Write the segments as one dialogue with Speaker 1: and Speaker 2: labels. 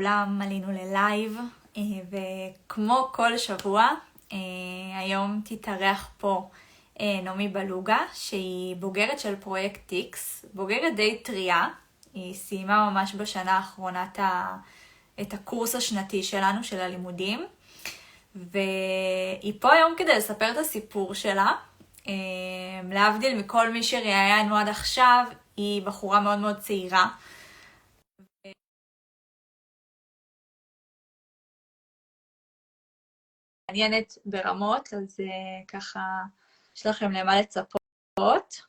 Speaker 1: כולם עלינו ללייב, וכמו כל שבוע, היום תתארח פה נעמי בלוגה, שהיא בוגרת של פרויקט X, בוגרת די טריה. היא סיימה ממש בשנה האחרונה את הקורס השנתי שלנו, של הלימודים, והיא פה היום כדי לספר את הסיפור שלה. להבדיל מכל מי שראיינו עד עכשיו, היא בחורה מאוד מאוד צעירה, מעניינת ברמות, אז ככה יש לכם למה לצפות.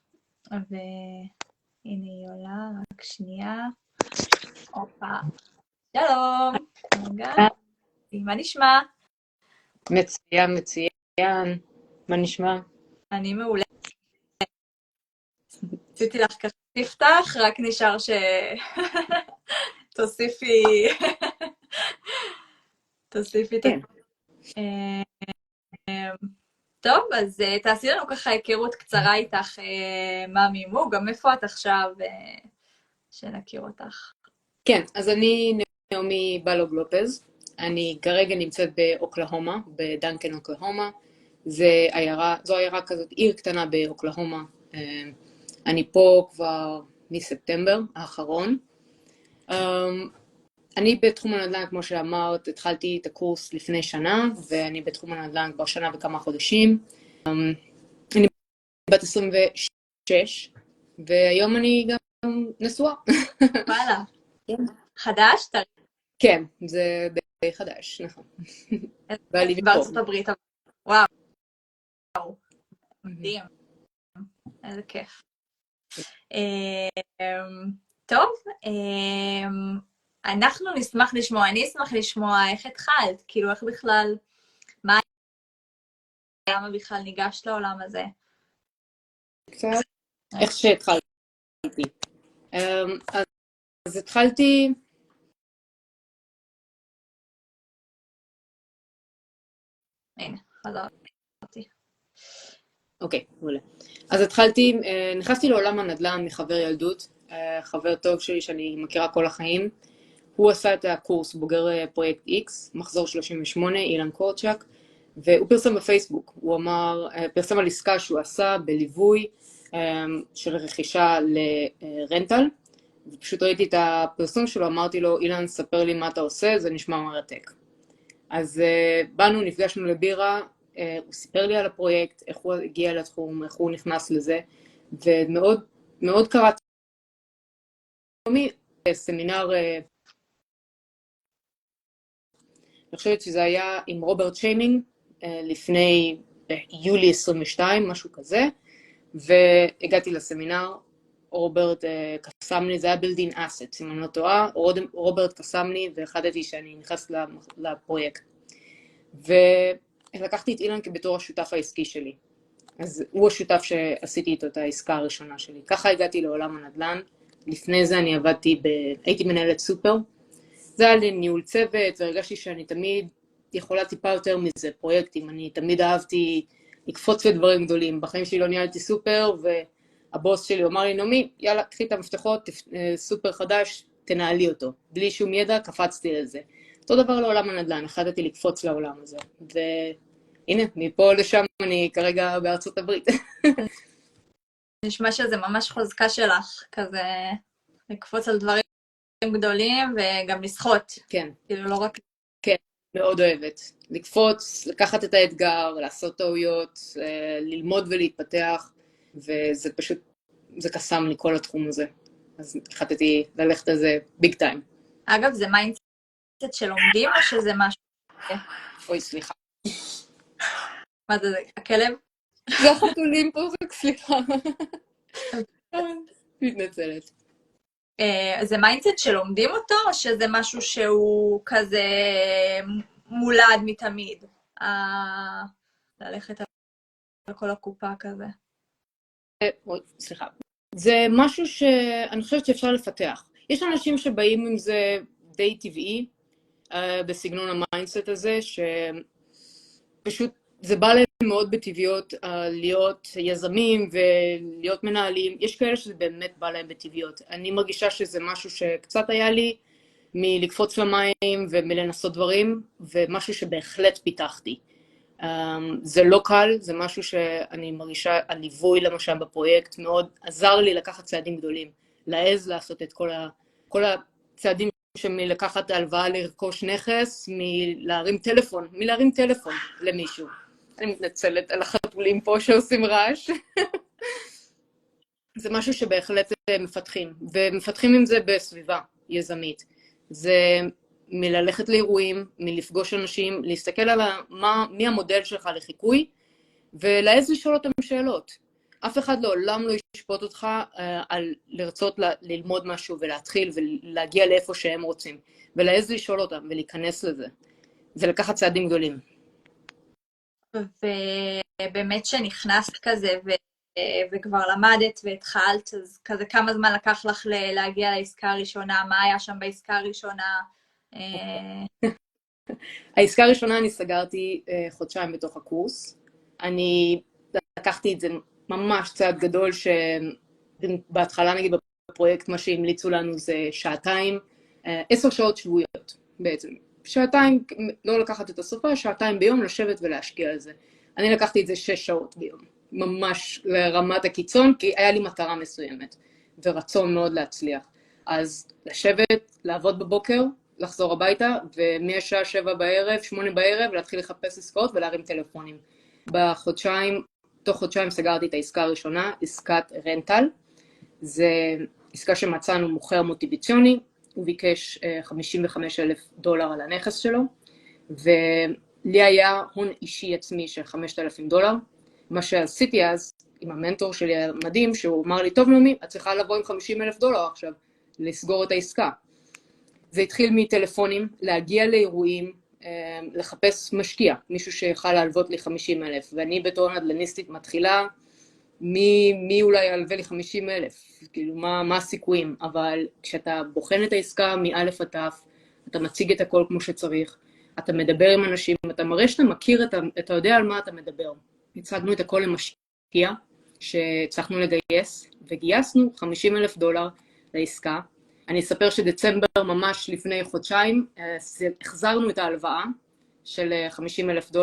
Speaker 1: והנה היא עולה, רק שנייה. הופה. שלום. רגע. מה נשמע?
Speaker 2: מצוין. מה נשמע?
Speaker 1: אני מעולה. רציתי לך ככה תפתח, רק נשאר תוסיפי את
Speaker 2: כן.
Speaker 1: טוב, אז תעשי לנו ככה היכרות קצרה איתך, מאמי מו, גם איפה את עכשיו, שנכיר אותך.
Speaker 2: כן, אז אני נעמי בלוג לופז. אני כרגע נמצאת באוקלהומה, בדנקן אוקלהומה. זו עיירה כזאת, עיר קטנה באוקלהומה. אני פה כבר מספטמבר האחרון. אני בתחום הנדל"ן, כמו שאמרת, התחלתי את הקורס לפני שנה, ואני בתחום הנדל"ן כבר שנה וכמה חודשים. אני בת 26, והיום אני גם נשואה.
Speaker 1: וואלה. חדש?
Speaker 2: כן, זה די חדש, נכון. בעלי מפה.
Speaker 1: בארצות הברית. וואו. מדהים. איזה כיף. טוב, אנחנו נשמח לשמוע, אני אשמח לשמוע איך התחלת, כאילו איך בכלל, למה בכלל ניגשת לעולם הזה?
Speaker 2: קצת איך שהתחלתי. אז התחלתי...
Speaker 1: הנה, חזרתי.
Speaker 2: אוקיי, מעולה. אז נכנסתי לעולם הנדל"ן מחבר ילדות, חבר טוב שלי שאני מכירה כל החיים. הוא עשה את הקורס בוגר פרויקט X, מחזור 38, אילן קורצ'ק, והוא פרסם בפייסבוק. הוא פרסם על עסקה שהוא עשה בליווי של רכישה לרנטל, ופשוט ראיתי את הפרסום שלו, אמרתי לו, אילן, ספר לי מה אתה עושה, זה נשמע מרתק. אז באנו, נפגשנו לבירה, הוא סיפר לי על הפרויקט, איך הוא הגיע לתחום, איך הוא נכנס לזה, ומאוד מאוד קראתי סמינר, אני חושבת שזה היה עם רוברט שיינינג, לפני יולי 22, משהו כזה, והגעתי לסמינר, רוברט קסם לי, זה היה building assets, אם אני לא טועה, רוברט קסם לי והחלטתי שאני נכנס לפרויקט. ולקחתי את אילן כבתור השותף העסקי שלי. אז הוא השותף שעשיתי איתו את העסקה הראשונה שלי. ככה הגעתי לעולם הנדל"ן. לפני זה הייתי מנהלת סופר. זה היה לי ניהול צוות, והרגשתי שאני תמיד יכולה טיפה יותר מזה, פרויקטים. אני תמיד אהבתי לקפוץ לדברים גדולים. בחיים שלי לא ניהלתי סופר, והבוס שלי אמר לי, נעמי, יאללה, קחי את המפתחות, סופר חדש, תנהלי אותו. בלי שום ידע, קפצתי לזה. אותו דבר לעולם הנדל"ן, החלטתי לקפוץ לעולם הזה. והנה, מפה לשם אני כרגע בארצות הברית.
Speaker 1: נשמע שזה ממש חוזקה שלך, כזה לקפוץ על דברים גדולים וגם לשחות.
Speaker 2: כן.
Speaker 1: כאילו לא רק...
Speaker 2: כן, מאוד אוהבת. לקפוץ, לקחת את האתגר, לעשות טעויות, ללמוד ולהתפתח, וזה פשוט, זה קסם לי כל התחום הזה. אז החלטתי ללכת על זה ביג טיים.
Speaker 1: אגב, זה מיינדסט שלומדים או שזה משהו?
Speaker 2: אוי, סליחה.
Speaker 1: מה זה, הכלב?
Speaker 2: זה החתולים פה, סליחה. מתנצלת.
Speaker 1: זה מיינדסט שלומדים אותו, או שזה משהו שהוא כזה מולד מתמיד? ללכת על כל הקופה כזה.
Speaker 2: אוי, סליחה. זה משהו שאני חושבת שאפשר לפתח. יש אנשים שבאים עם זה די טבעי, בסגנון המיינדסט הזה, שפשוט זה בא להם מאוד בטבעיות להיות יזמים ולהיות מנהלים. יש כאלה שזה באמת בא להם בטבעיות. אני מרגישה שזה משהו שקצת היה לי מלקפוץ למים ומלנסות דברים, ומשהו שבהחלט פיתחתי. זה לא קל, זה משהו שאני מרגישה, הליווי למשל בפרויקט מאוד עזר לי לקחת צעדים גדולים, להעז לעשות את כל הצעדים שמלקחת הלוואה לרכוש נכס, מלהרים טלפון למישהו. אני מתנצלת על החתולים פה שעושים רעש. זה משהו שבהחלט מפתחים, ומפתחים עם זה בסביבה יזמית. זה מללכת לאירועים, מלפגוש אנשים, להסתכל על מי המודל שלך לחיקוי, ולהעז לשאול אותם שאלות. אף אחד לעולם לא ישפוט אותך על לרצות ללמוד משהו ולהתחיל ולהגיע לאיפה שהם רוצים, ולהעז לשאול אותם ולהיכנס לזה. זה לקחת צעדים גדולים.
Speaker 1: ובאמת שנכנסת כזה וכבר למדת והתחלת, אז כזה כמה זמן לקח לך להגיע לעסקה הראשונה? מה היה שם בעסקה הראשונה?
Speaker 2: העסקה הראשונה אני סגרתי חודשיים בתוך הקורס. אני לקחתי את זה ממש צעד גדול, שבהתחלה נגיד בפרויקט מה שהמליצו לנו זה שעתיים, 10 שעות שבועיות בעצם. שעתיים, לא לקחת את הסופה, שעתיים ביום לשבת ולהשקיע על זה. אני לקחתי את זה 6 שעות ביום, ממש לרמת הקיצון, כי היה לי מטרה מסוימת, ורצון מאוד להצליח. אז לשבת, לעבוד בבוקר, לחזור הביתה, ומהשעה 7 בערב, 8 בערב, להתחיל לחפש עסקאות ולהרים טלפונים. תוך חודשיים סגרתי את העסקה הראשונה, עסקת רנטל. זה עסקה שמצאנו מוכר מוטיבציוני, הוא ביקש $55,000 על הנכס שלו, ולי היה הון אישי עצמי של $5,000. מה שעשיתי אז עם המנטור שלי המדהים, שהוא אמר לי, טוב נעמי, את צריכה לבוא עם $50,000 עכשיו, לסגור את העסקה. זה התחיל מטלפונים, להגיע לאירועים, לחפש משקיע, מישהו שיכל להלוות לי 50,000, ואני בתור נדל"ניסטית מתחילה, מי אולי ילווה לי 50,000, כאילו מה הסיכויים, אבל כשאתה בוחן את העסקה מאלף עד תף, אתה מציג את הכל כמו שצריך, אתה מדבר עם אנשים, אתה מראה שאתה מכיר, אתה יודע על מה אתה מדבר. הצגנו את הכל למשקיע שהצלחנו לגייס, וגייסנו $50,000 לעסקה. אני אספר שדצמבר ממש לפני חודשיים, החזרנו את ההלוואה של $50,000,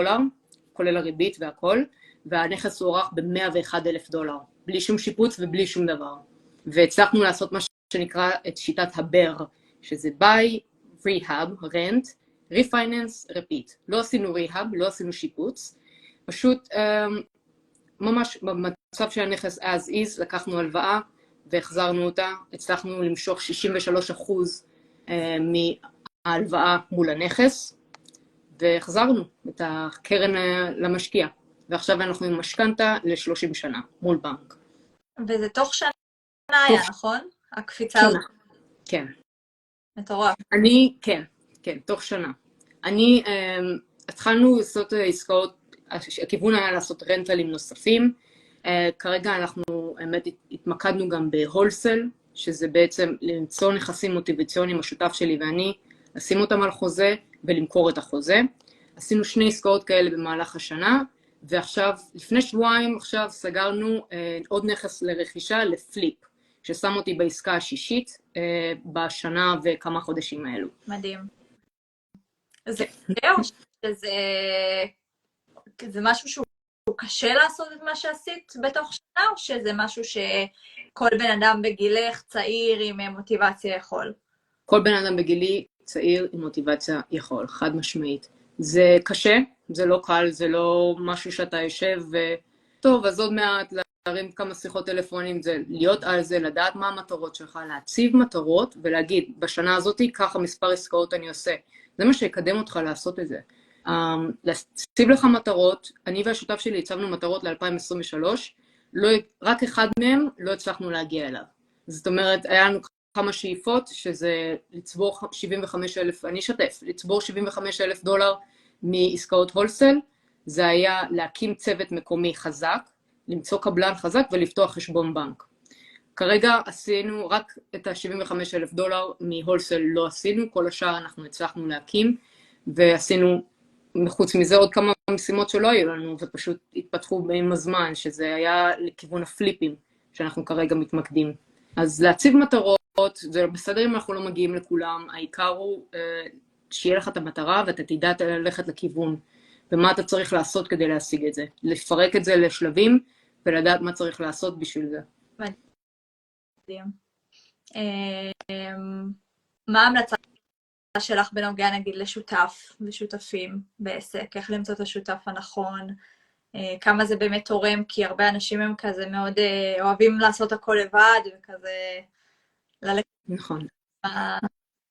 Speaker 2: כולל הריבית והכל, והנכס הוערך ב$101,000, בלי שום שיפוץ ובלי שום דבר. והצלחנו לעשות מה שנקרא את שיטת הבר, שזה buy, rehab, rent, refinance, repeat. לא עשינו rehab, לא עשינו שיפוץ, פשוט ממש במצב של הנכס as is, לקחנו הלוואה, והחזרנו אותה, הצלחנו למשוך 63% מההלוואה מול הנכס, והחזרנו את הקרן למשקיע. ועכשיו אנחנו עם משכנתה ל-30 שנה מול בנק.
Speaker 1: וזה תוך שנה היה, נכון? הקפיצה הזאת.
Speaker 2: כן.
Speaker 1: מטורף.
Speaker 2: כן, תוך שנה. התחלנו לעשות עסקאות, הכיוון היה לעשות רנטלים נוספים, כרגע אנחנו באמת התמקדנו גם בהולסל, שזה בעצם למצוא נכסים מוטיבציוניים, השותף שלי ואני, לשים אותם על חוזה ולמכור את החוזה. עשינו 2 עסקאות כאלה במהלך השנה, ועכשיו, לפני שבועיים, עכשיו סגרנו עוד נכס לרכישה לפליפ, ששם אותי בעסקה השישית בשנה וכמה חודשים האלו.
Speaker 1: מדהים. זה משהו שהוא קשה לעשות את מה שעשית בתוך שנה, או שזה משהו שכל בן אדם בגילך צעיר עם מוטיבציה יכול?
Speaker 2: כל בן אדם בגילי צעיר עם מוטיבציה יכול, חד משמעית. זה קשה, זה לא קל, זה לא משהו שאתה יושב וטוב, אז עוד מעט להרים כמה שיחות טלפונים, זה להיות על זה, לדעת מה המטרות שלך, להציב מטרות ולהגיד, בשנה הזאת ככה מספר עסקאות אני עושה. זה מה שיקדם אותך לעשות את זה. להציב לך מטרות, אני והשותף שלי הצבנו מטרות ל-2023, רק אחד מהם לא הצלחנו להגיע אליו. זאת אומרת, היה לנו כמה שאיפות, שזה לצבור 75,000, אני אשתף, לצבור $75,000 מעסקאות הולסל, זה היה להקים צוות מקומי חזק, למצוא קבלן חזק ולפתוח חשבון בנק. כרגע עשינו רק את $75,000 מהולסל לא עשינו, כל השאר אנחנו הצלחנו להקים, ועשינו מחוץ מזה עוד כמה משימות שלא היו לנו, ופשוט התפתחו עם הזמן, שזה היה לכיוון הפליפים שאנחנו כרגע מתמקדים. אז להציב מטרות, זה בסדר אם אנחנו לא מגיעים לכולם, העיקר הוא שיהיה לך את המטרה ואתה תדע ללכת לכיוון, ומה אתה צריך לעשות כדי להשיג את זה. לפרק את זה לשלבים ולדעת מה צריך לעשות בשביל זה.
Speaker 1: מדהים. מה ההמלצה שלך בנוגע נגיד לשותף ושותפים בעסק? איך למצוא את השותף הנכון? כמה זה באמת תורם? כי הרבה אנשים הם כזה מאוד אוהבים לעשות הכל לבד וכזה ללכת.
Speaker 2: נכון.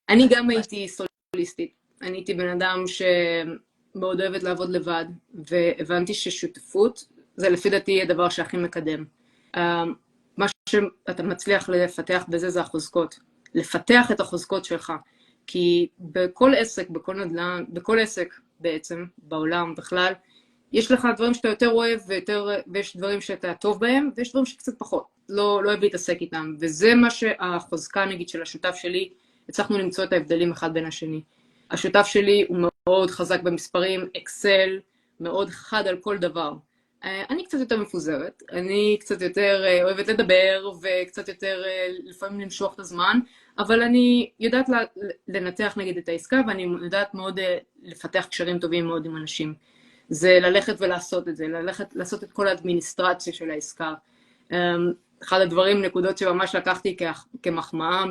Speaker 2: אני גם הייתי סוליסטית. אני הייתי בן אדם שמאוד אוהבת לעבוד לבד, והבנתי ששותפות זה לפי דעתי הדבר שהכי מקדם. מה שאתה מצליח לפתח בזה זה החוזקות. לפתח את החוזקות שלך. כי בכל עסק, בכל נדל"ן, בכל עסק בעצם, בעולם בכלל, יש לך דברים שאתה יותר אוהב, ויש דברים שאתה טוב בהם, ויש דברים שקצת פחות. לא אוהב להתעסק איתם. וזה מה שהחוזקה, נגיד, של השותף שלי, הצלחנו למצוא את ההבדלים אחד בין השני. השותף שלי הוא מאוד חזק במספרים, אקסל, מאוד חד על כל דבר. אני קצת יותר מפוזרת, אני קצת יותר אוהבת לדבר, וקצת יותר לפעמים למשוך את הזמן, אבל אני יודעת לנתח נגיד את העסקה, ואני יודעת מאוד לפתח קשרים טובים מאוד עם אנשים. זה ללכת ולעשות את זה, לעשות את כל האדמיניסטרציה של העסקה. אחד הדברים, נקודות שממש לקחתי כמחמאה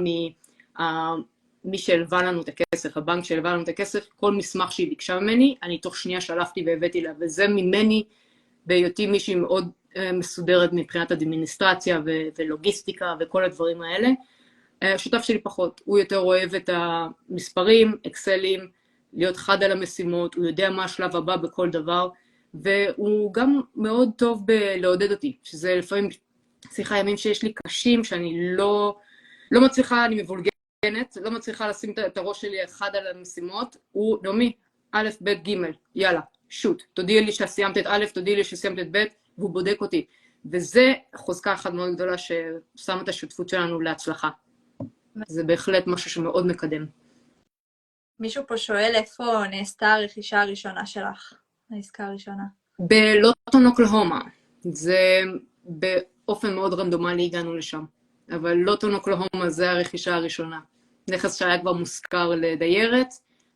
Speaker 2: מי שהלווה לנו את הכסף, הבנק שהלווה לנו את הכסף, כל מסמך שהיא ביקשה ממני, אני תוך שנייה שלפתי והבאתי לה, וזה ממני, בהיותי מישהי מאוד מסודרת מבחינת אדמיניסטרציה ולוגיסטיקה וכל הדברים האלה. השותף שלי פחות, הוא יותר אוהב את המספרים, אקסלים, להיות חד על המשימות, הוא יודע מה השלב הבא בכל דבר, והוא גם מאוד טוב בלעודד אותי, שזה לפעמים, סליחה, ימים שיש לי קשים, שאני לא מצליחה, אני מבולגנת, לא מצליחה לשים את הראש שלי אחד על המשימות, הוא נעמי, א', ב', ג', יאללה, שוט, תודיעי לי שסיימת את א', תודיעי לי שסיימת את ב', והוא בודק אותי. וזה חוזקה אחת מאוד גדולה ששמה את השותפות שלנו להצלחה. זה בהחלט משהו שמאוד מקדם.
Speaker 1: מישהו פה שואל איפה נעשתה הרכישה הראשונה שלך, העסקה הראשונה.
Speaker 2: בלוטון אוקלהומה. זה באופן מאוד רנדומלי הגענו לשם. אבל לוטון אוקלהומה זה הרכישה הראשונה. נכס שהיה כבר מושכר לדיירת,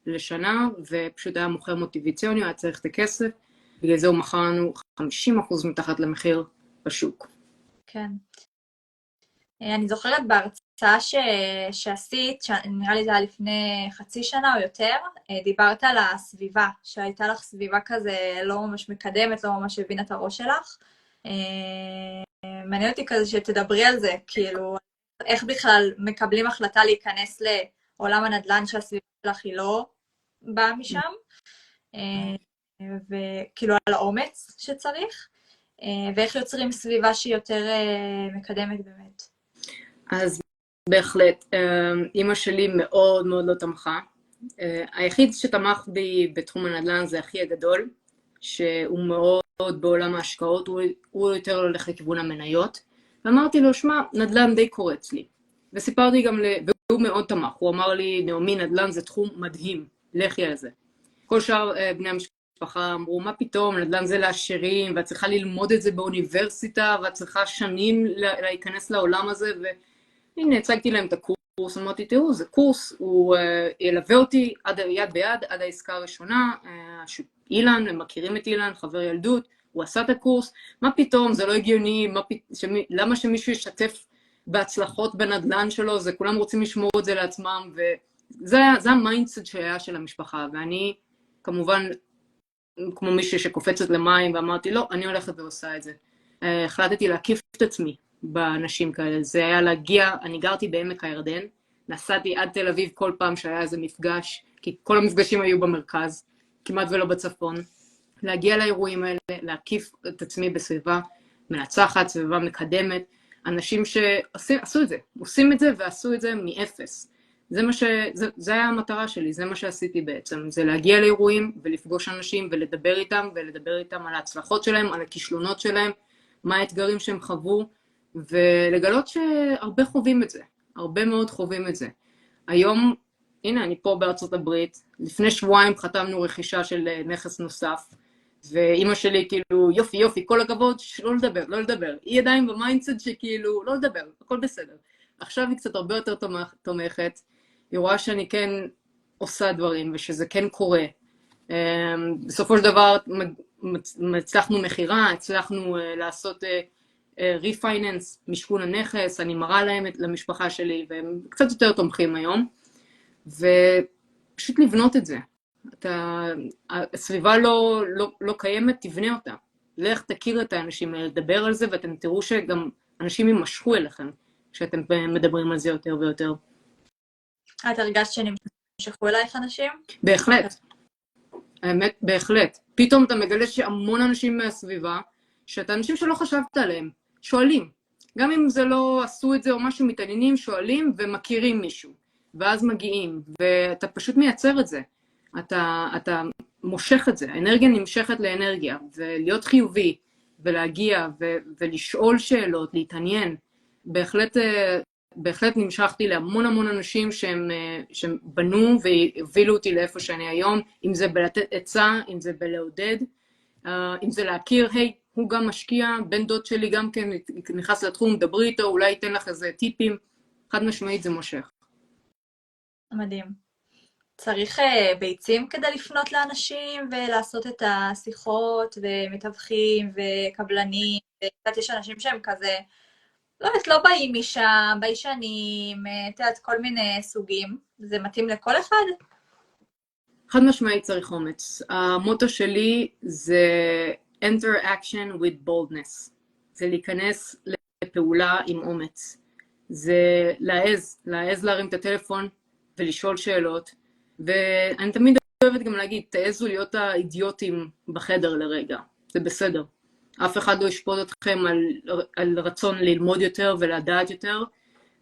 Speaker 2: לשנה, ופשוט היה מוכר מוטיביציוני, היה צריך את הכסף, בגלל זה הוא מכר לנו 50% מתחת למחיר בשוק.
Speaker 1: כן. אני זוכרת בהרצאה שעשית, נראה לי זה היה לפני חצי שנה או יותר, דיברת על הסביבה, שהייתה לך סביבה כזה לא ממש מקדמת, לא ממש הבינה את הראש שלך. מעניין אותי כזה שתדברי על זה, כאילו, איך בכלל מקבלים החלטה להיכנס לעולם הנדל"ן שהסביבה שלך היא לא באה משם, וכאילו על האומץ שצריך, ואיך יוצרים סביבה שהיא יותר מקדמת באמת.
Speaker 2: אז בהחלט, אמא שלי מאוד מאוד לא תמכה. היחיד שתמך בי בתחום הנדל"ן זה אחי הגדול, שהוא מאוד בעולם ההשקעות, הוא יותר הולך לכיוון המניות. ואמרתי לו, שמע, נדל"ן די קורץ לי. וסיפרתי גם, והוא מאוד תמך, הוא אמר לי, נעמי, נדל"ן זה תחום מדהים, לכי על זה. כל שאר בני המשפחה אמרו, מה פתאום, נדל"ן זה לעשירים, ואת צריכה ללמוד את זה באוניברסיטה, ואת צריכה שנים להיכנס לעולם הזה, והנה, הצגתי להם את הקורס, אמרתי, תראו, זה קורס, הוא ילווה אותי יד ביד, עד העסקה הראשונה, אילן, הם מכירים את אילן, חבר ילדות, הוא עשה את הקורס, מה פתאום, זה לא הגיוני, למה שמישהו ישתף בהצלחות בנדל"ן שלו, זה כולם רוצים לשמור את זה לעצמם, וזה המיינדסט שהיה של המשפחה, ואני, כמובן, כמו מישהו שקופצת למים, ואמרתי, לא, אני הולכת ועושה את זה. החלטתי להקיף את עצמי באנשים כאלה, זה היה להגיע, אני גרתי בעמק הירדן, נסעתי עד תל אביב כל פעם שהיה איזה מפגש, כי כל המפגשים היו במרכז, כמעט ולא בצפון, להגיע לאירועים האלה, להקיף את עצמי בסביבה מנצחת, סביבה מקדמת, אנשים שעשו את זה, עושים את זה ועשו את זה מאפס. זה היה המטרה שלי, זה מה שעשיתי בעצם, זה להגיע לאירועים ולפגוש אנשים ולדבר איתם על ההצלחות שלהם, על הכישלונות שלהם, מה האתגרים שהם חוו, ולגלות שהרבה חווים את זה, הרבה מאוד חווים את זה. היום, הנה אני פה בארצות הברית, לפני שבועיים חתמנו רכישה של נכס נוסף, ואימא שלי כאילו יופי, כל הכבוד, לא לדבר, היא עדיין במיינדסט שכאילו לא לדבר, הכל בסדר. עכשיו היא קצת הרבה יותר תומכת, היא רואה שאני כן עושה דברים ושזה כן קורה. בסופו של דבר הצלחנו מחירה, הצלחנו לעשות ריפייננס, משכון הנכס, אני מראה להם למשפחה שלי והם קצת יותר תומכים היום, ופשוט לבנות את זה. הסביבה לא קיימת, תבנה אותה. לך תכיר את האנשים האלה, לדבר על זה, ואתם תראו שגם אנשים יימשכו אליכם, כשאתם מדברים על זה יותר ויותר.
Speaker 1: את הרגשת שנמשכו אלייך אנשים?
Speaker 2: בהחלט. האמת, בהחלט. פתאום אתה מגלה שהמון אנשים מהסביבה, שאתה אנשים שלא חשבת עליהם, שואלים. גם אם זה לא עשו את זה או משהו, מתעניינים, שואלים ומכירים מישהו. ואז מגיעים, ואתה פשוט מייצר את זה. אתה מושך את זה, האנרגיה נמשכת לאנרגיה, ולהיות חיובי, ולהגיע, ולשאול שאלות, להתעניין. בהחלט נמשכתי להמון המון אנשים שהם בנו והובילו אותי לאיפה שאני היום, אם זה בלתת עצה, אם זה בלעודד, אם זה להכיר, היי, הוא גם משקיע, בן דוד שלי גם כן נכנס לתחום, דברי איתו, אולי ייתן לך איזה טיפים, חד משמעית זה מושך.
Speaker 1: מדהים. צריך ביצים כדי לפנות לאנשים ולעשות את השיחות ומתווכים וקבלנים, וקצת יש אנשים שהם כזה, לא באים משם, ביישנים, את יודעת, כל מיני סוגים. זה מתאים לכל אחד?
Speaker 2: חד משמעית צריך אומץ. המוטו שלי זה enter action with boldness. זה להיכנס לפעולה עם אומץ. זה להעז להרים את הטלפון ולשאול שאלות. ואני תמיד אוהבת גם להגיד, תעזו להיות האידיוטים בחדר לרגע. זה בסדר. אף אחד לא ישפוט אתכם על רצון ללמוד יותר ולדעת יותר,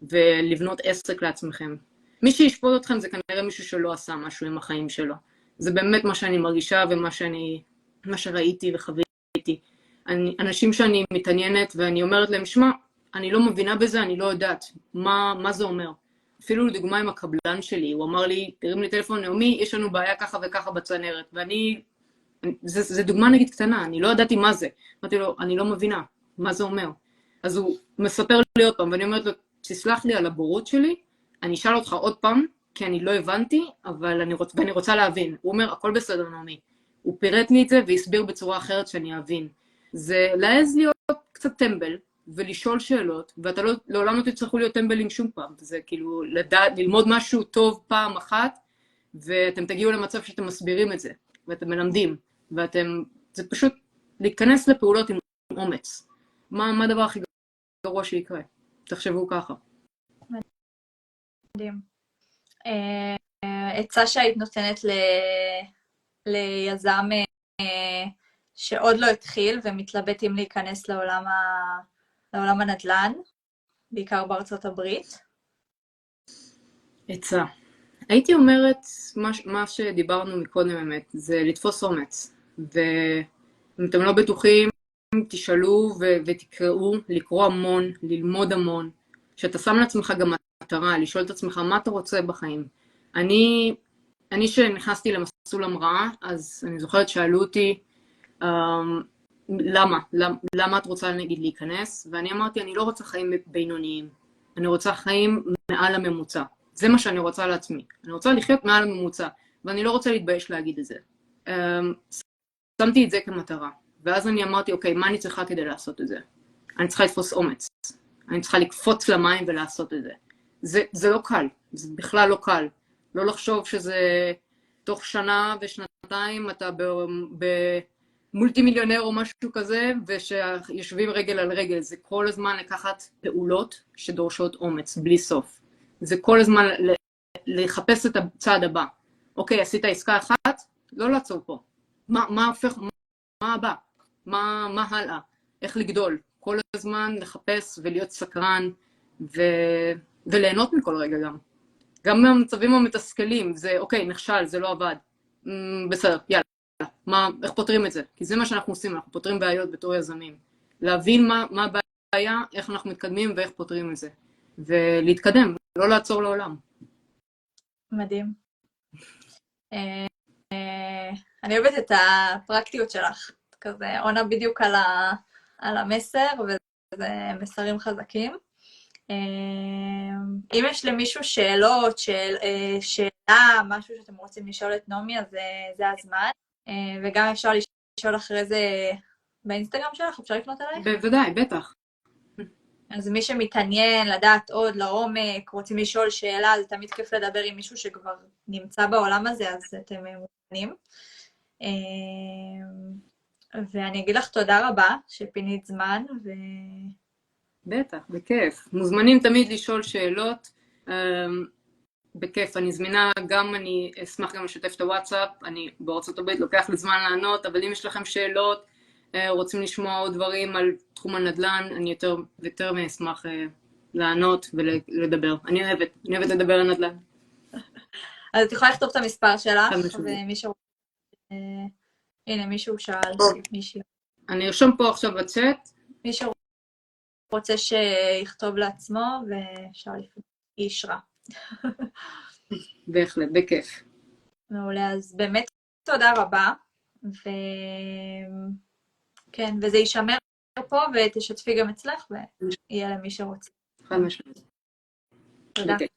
Speaker 2: ולבנות עסק לעצמכם. מי שישפוט אתכם זה כנראה מישהו שלא עשה משהו עם החיים שלו. זה באמת מה שאני מרגישה ומה שראיתי וחוויתי. אנשים שאני מתעניינת ואני אומרת להם, שמע, אני לא מבינה בזה, אני לא יודעת מה זה אומר. אפילו לדוגמה עם הקבלן שלי, הוא אמר לי, תרים לי טלפון, נעמי, יש לנו בעיה ככה וככה בצנרת, זה דוגמה נגיד קטנה, אני לא ידעתי מה זה. אמרתי לו, אני לא מבינה, מה זה אומר. אז הוא מספר לי עוד פעם, ואני אומרת לו, תסלח לי על הבורות שלי, אני אשאל אותך עוד פעם, כי אני לא הבנתי, אבל אני רוצה להבין. הוא אומר, הכל בסדר, נעמי. הוא פירט לי את זה והסביר בצורה אחרת שאני אבין. זה להעז להיות קצת טמבל, ולשאול שאלות, ואתה לעולם לא תצטרכו להיות טמבלים שום פעם. זה כאילו ללמוד משהו טוב פעם אחת, ואתם תגיעו למצב שאתם מסבירים את זה, ואתם מלמדים. זה פשוט להיכנס לפעולות עם אומץ. מה הדבר הכי גרוע שיקרה? תחשבו ככה.
Speaker 1: מדהים. עצה שהיית נותנת ליזם שעוד לא התחיל ומתלבט אם להיכנס לעולם הנדל"ן, בעיקר בארצות הברית?
Speaker 2: עצה. הייתי אומרת, מה שדיברנו מקודם באמת, זה לתפוס אומץ. ואם אתם לא בטוחים, תשאלו ותקראו, לקרוא המון, ללמוד המון. שאתה שם לעצמך גם מטרה, לשאול את עצמך מה אתה רוצה בחיים. אני שנכנסתי למסלול המראה, אז אני זוכרת שאלו אותי, למה את רוצה נגיד להיכנס? ואני אמרתי, אני לא רוצה חיים בינוניים. אני רוצה חיים מעל הממוצע. זה מה שאני רוצה לעצמי. אני רוצה לחיות מעל הממוצע, ואני לא רוצה להתבייש להגיד את זה. שמתי את זה כמטרה, ואז אני אמרתי, אוקיי, מה אני צריכה כדי לעשות את זה? אני צריכה לתפוס אומץ. אני צריכה לקפוץ למים ולעשות את זה. זה לא קל, זה בכלל לא קל. לא לחשוב שזה תוך שנה ושנתיים אתה במולטי מיליונר או משהו כזה, ושיושבים רגל על רגל. זה כל הזמן לקחת פעולות שדורשות אומץ, בלי סוף. זה כל הזמן לחפש את הצעד הבא. אוקיי, עשית עסקה אחת, לא לעצור פה. מה הבא? מה הלאה? איך לגדול? כל הזמן לחפש ולהיות סקרן וליהנות מכל רגע גם. גם מהמצבים המתסכלים, זה אוקיי, נכשל, זה לא עבד. בסדר, יאללה. איך פותרים את זה? כי זה מה שאנחנו עושים, אנחנו פותרים בעיות בתור יזמים. להבין מה הבעיה, איך אנחנו מתקדמים ואיך פותרים את זה. ולהתקדם, לא לעצור לעולם.
Speaker 1: מדהים. אני אוהבת את הפרקטיות שלך. כזה עונה בדיוק על המסר, וזה מסרים חזקים. אם יש למישהו שאלות, שאלה, משהו שאתם רוצים לשאול את נעמי, אז זה הזמן. וגם אפשר לשאול אחרי זה באינסטגרם שלך, אפשר לפנות אלייך?
Speaker 2: בוודאי, בטח.
Speaker 1: אז מי שמתעניין, לדעת עוד לעומק, רוצים לשאול שאלה, זה תמיד כיף לדבר עם מישהו שכבר נמצא בעולם הזה, אז אתם מוזמנים. ואני אגיד לך תודה רבה שפינית זמן,
Speaker 2: בטח, בכיף. מוזמנים תמיד לשאול שאלות. בכיף, אני זמינה גם, אני אשמח גם לשתף את הוואטסאפ, אני בארצות הברית, לוקח לי זמן לענות, אבל אם יש לכם שאלות, רוצים לשמוע עוד דברים על תחום הנדל"ן, אני יותר מאשמח לענות ולדבר. אני אוהבת לדבר על נדל"ן.
Speaker 1: אז את יכולה לכתוב את המספר שלך,
Speaker 2: חד משמעית.
Speaker 1: ומישהו... הנה, מישהו שאל, מישהו.
Speaker 2: אני ארשום פה עכשיו בצ'אט.
Speaker 1: מישהו רוצה שיכתוב לעצמו, ואפשר לפנות. היא אישרה.
Speaker 2: בהחלט, בכיף.
Speaker 1: מעולה, אז באמת תודה רבה, כן, וזה יישמר פה, ותשתפי גם אצלך, ויהיה למי שרוצה.
Speaker 2: חד משמעית.
Speaker 1: תודה.
Speaker 2: בכיף.